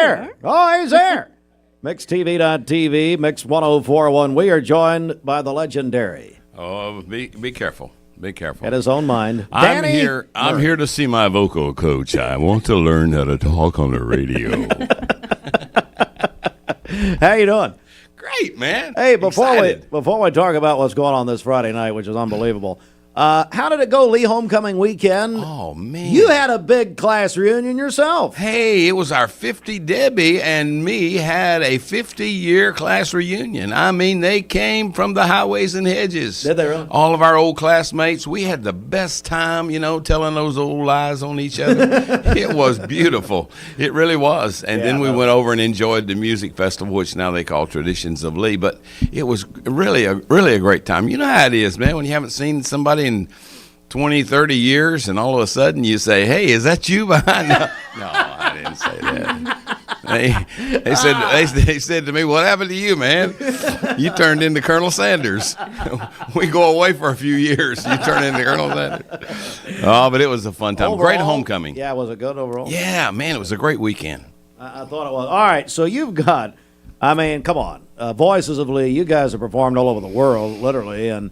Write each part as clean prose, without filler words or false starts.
there. Oh, he's there. MixTV.tv, Mix 1041. We are joined by the legendary. Oh, be careful. Be careful. In his own mind. I'm Danny here. I'm here to see my vocal coach. I want to learn how to talk on the radio. How you doing? Great, man. Hey, before Excited. we talk about what's going on this Friday night, which is unbelievable, how did it go, Lee homecoming weekend? Oh, man. You had a big class reunion yourself. Hey, it was our 50. Debbie and me had a 50-year class reunion. I mean, they came from the highways and hedges. Did they really? All of our old classmates. We had the best time, telling those old lies on each other. It was beautiful. It really was. And then we went over and enjoyed the music festival, which now they call Traditions of Lee. But it was really a great time. You know how it is, man, when you haven't seen somebody in 20, 30 years, and all of a sudden you say, "Hey, is that you behind?" No, I didn't say that. They said to me, "What happened to you, man? You turned into Colonel Sanders." We go away for a few years, you turn into Colonel Sanders. Oh, but it was a fun time. Overall, Great homecoming. Yeah, was it good overall? Yeah, man, it was a great weekend. I thought it was. All right, so you've got, come on, Voices of Lee. You guys have performed all over the world, literally, and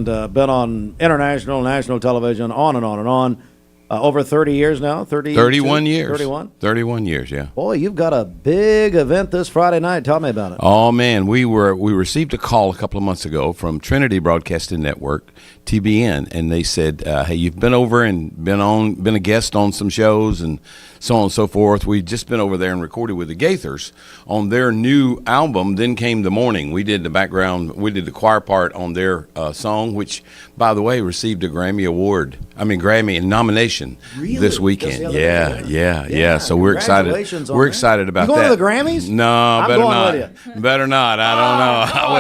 been on international, national television, on and on and on. Over 30 years now? 31 years. 31? 31 years, yeah. Boy, you've got a big event this Friday night. Tell me about it. Oh, man, we received a call a couple of months ago from Trinity Broadcasting Network, TBN, and they said, hey, you've been over and been a guest on some shows and so on and so forth. We've just been over there and recorded with the Gaithers on their new album, Then Came the Morning. We did the choir part on their song, which, by the way, received a Grammy nomination this weekend. Yeah. So we're excited. We're excited about that. You going to the Grammys? No, I'm better going not. with you. Better not. I don't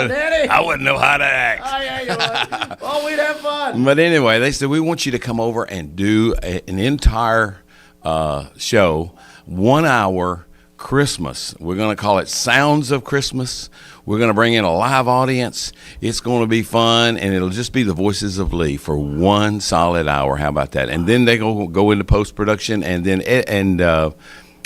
know. I wouldn't know how to act. Oh, yeah, you would. Oh, we'd have fun. But anyway, they said, we want you to come over and do an entire show, 1 hour Christmas. We're going to call it Sounds of Christmas. We're going to bring in a live audience. It's going to be fun, and it'll just be the Voices of Lee for 1 solid hour. How about that? And then they go into post-production and then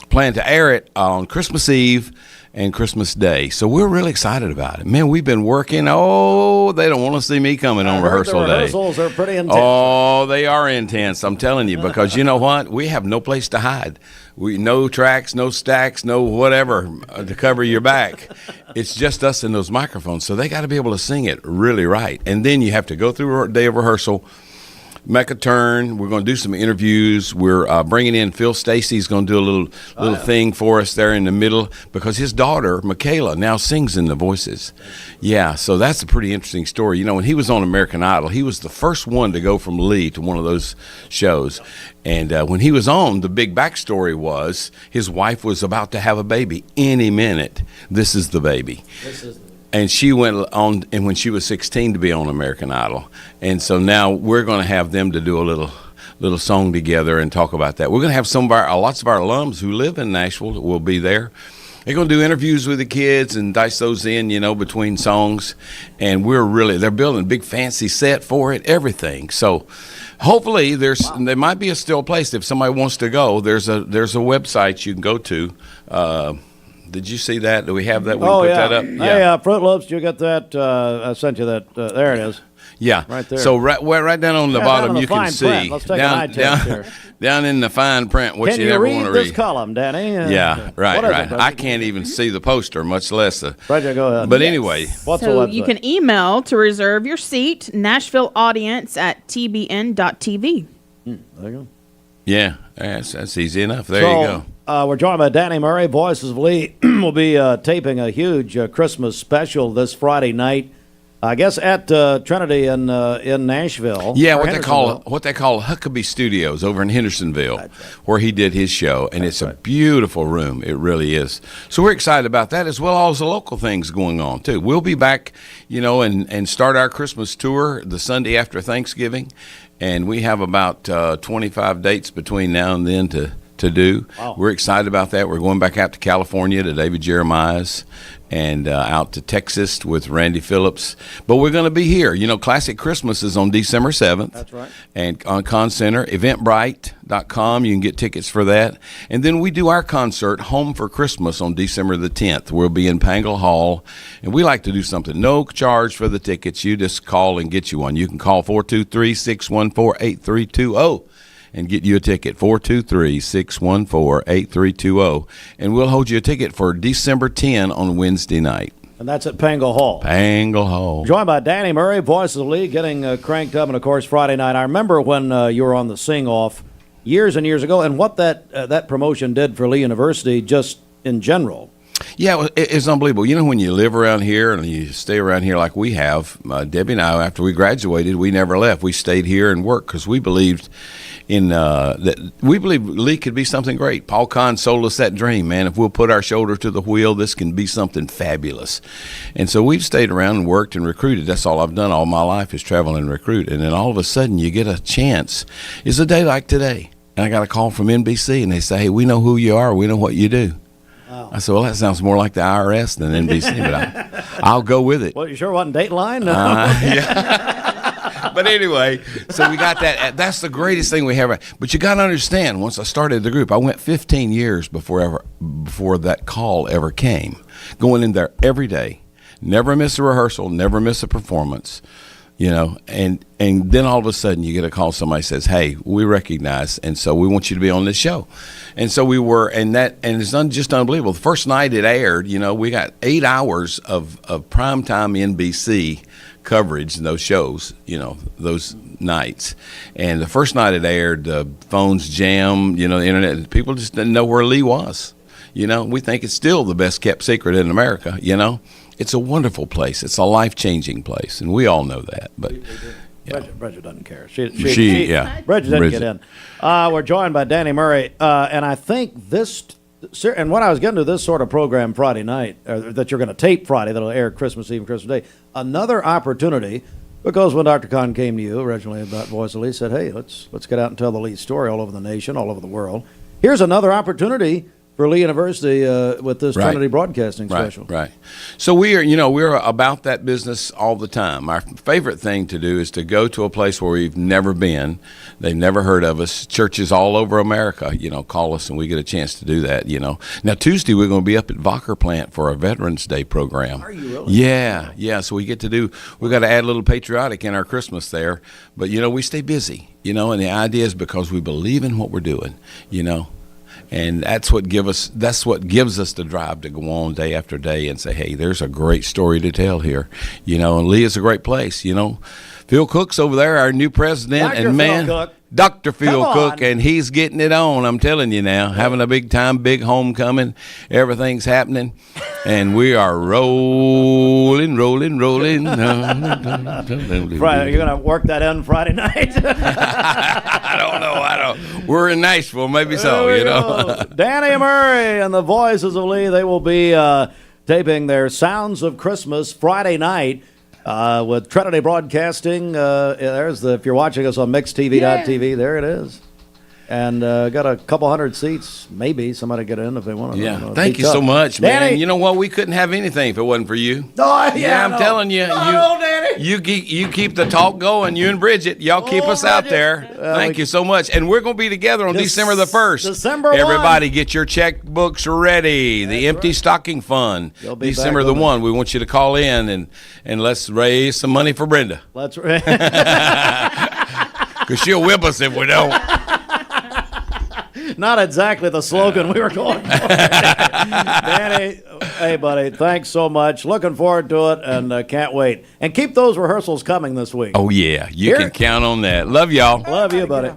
plan to air it on Christmas Eve and Christmas Day. So we're really excited about it. Man, we've been working. Oh, they don't want to see me coming on rehearsal the day. Rehearsals are pretty intense. Oh, they are intense, I'm telling you, because you know what? We have no place to hide. No tracks, no stacks, no whatever to cover your back. It's just us and those microphones. So they got to be able to sing it really right. And then you have to go through a day of rehearsal, make a turn. We're going to do some interviews. We're bringing in Phil Stacey's going to do a little thing for us there in the middle because his daughter, Michaela, now sings in the Voices. Yeah, so that's a pretty interesting story. When he was on American Idol, he was the first one to go from Lee to one of those shows. And when he was on, the big backstory was his wife was about to have a baby any minute. This is the baby. And she went on, and when she was 16, to be on American Idol. And so now we're going to have them to do a little song together and talk about that. We're going to have lots of our alums who live in Nashville will be there. They're going to do interviews with the kids and dice those in, between songs. And they're building a big fancy set for it, everything. So hopefully there might be a still place if somebody wants to go. There's a website you can go to. Did you see that? Do we have that? We can put that up. Yeah. Hey, Fruit Loops, you got that? I sent you that. There it is. Yeah. Right there. So right down on the bottom, you can see. Print. Let's take an eye test here. Down in the fine print, what you never want to read. Can you read this column, Danny? Yeah, right. I can't even see the poster, much less the. Roger, go ahead. But anyway. What's the so website? You can email to reserve your seat, NashvilleAudience@tbn.tv. There you go. Yeah, that's easy enough. There you go. We're joined by Danny Murray. Voices of Lee will be taping a huge Christmas special this Friday night. I guess at Trinity in Nashville. Yeah, what they call Huckabee Studios over in Hendersonville, where he did his show, and it's a beautiful room. It really is. So we're excited about that, as well as the local things going on too. We'll be back, and start our Christmas tour the Sunday after Thanksgiving, and we have about 25 dates between now and then to to do. Wow. We're excited about that. We're going back out to California to David Jeremiah's and out to Texas with Randy Phillips. But we're going to be here. You know, Classic Christmas is on December 7th. That's right. And on Con Center, eventbrite.com, you can get tickets for that. And then we do our concert, Home for Christmas, on December the 10th. We'll be in Pangle Hall. And we like to do something. No charge for the tickets. You just call and get you one. You can call 423-614-8320. And get you a ticket, 423-614-8320. And we'll hold you a ticket for December 10 on Wednesday night. And that's at Pangle Hall. Pangle Hall. Joined by Danny Murray, Voices of Lee, getting cranked up. And, of course, Friday night. I remember when you were on the Sing-Off years and years ago, and what that promotion did for Lee University just in general. Yeah, it's unbelievable. You know, when you live around here and you stay around here like we have, Debbie and I, after we graduated, we never left. We stayed here and worked because we believed in that. We believe Lee could be something great. Paul Kahn sold us that dream, man. If we'll put our shoulder to the wheel, this can be something fabulous. And so we've stayed around and worked and recruited. That's all I've done all my life is travel and recruit. And then all of a sudden you get a chance. It's a day like today. And I got a call from NBC, and they say, hey, we know who you are. We know what you do. Wow. I said, well, that sounds more like the IRS than NBC, but I'll go with it. Well, you sure wasn't Dateline? No. Yeah. But anyway, so we got that. That's the greatest thing we have. But you got to understand, once I started the group, I went 15 years before that call ever came, going in there every day, never miss a rehearsal, never miss a performance. You know, and then all of a sudden you get a call, somebody says, hey, we recognize, and so we want you to be on this show. And so we were, and it's just unbelievable. The first night it aired, you know, we got 8 hours of primetime NBC coverage in those shows, you know, those nights. And the first night it aired, the phones jammed, you know, the internet, people just didn't know where Lee was. You know, we think it's still the best kept secret in America, you know. It's a wonderful place. It's a life-changing place, and we all know that. But yeah. Bridget doesn't care. Yeah. Bridget didn't get in. We're joined by Danny Murray, and I think this, and what I was getting to this sort of program Friday night, that you're going to tape Friday, that'll air Christmas Eve and Christmas Day, another opportunity, because when Dr. Kahn came to you originally about Voice of Lee, said, hey, let's get out and tell the Lee story all over the nation, all over the world. Here's another opportunity for Lee University with this Trinity Broadcasting special. Right. So we're about that business all the time. Our favorite thing to do is to go to a place where we've never been. They've never heard of us. Churches all over America, you know, call us and we get a chance to do that, you know. Now, Tuesday, we're going to be up at Vocker Plant for a Veterans Day program. Are you really? Yeah. So we got to add a little patriotic in our Christmas there. But, you know, we stay busy, you know, and the idea is because we believe in what we're doing, you know. And that's what gives us the drive to go on day after day and say, hey, there's a great story to tell here, you know. And Lee is a great place, you know. Phil Cook's over there, our new president, Dr. and Phil Cook. Dr. Phil Come Cook, on. and he's getting it on. I'm telling you now, having a big time, big homecoming. Everything's happening, and we are rolling. Friday, you're going to work that in Friday night? I don't know. We're in Nashville, maybe so. There we You know. go. Danny Murray and the Voices of Lee, they will be taping their Sounds of Christmas Friday night with Trinity Broadcasting. If you're watching us on mixtv.tv, there it is. And got a couple hundred seats. Maybe somebody get in if they want to. Yeah, thank you so much, Danny. man. You know what? We couldn't have anything if it wasn't for you. Oh, Yeah, I'm no. telling you, No, Danny. you keep the talk going. You and Bridget, y'all keep us out Bridget. there. Thank you so much. And we're going to be together on December the 1st. December 1. Everybody, get your checkbooks ready. The Empty Stocking Fund, You'll be December back the with 1. We want you to call in and let's raise some money for Brenda, Let's. because she'll whip us if we don't. Not exactly the slogan we were going for. Danny, hey, buddy, thanks so much. Looking forward to it and can't wait. And keep those rehearsals coming this week. Oh, yeah. You Here- can count on that. Love y'all. Love you, buddy.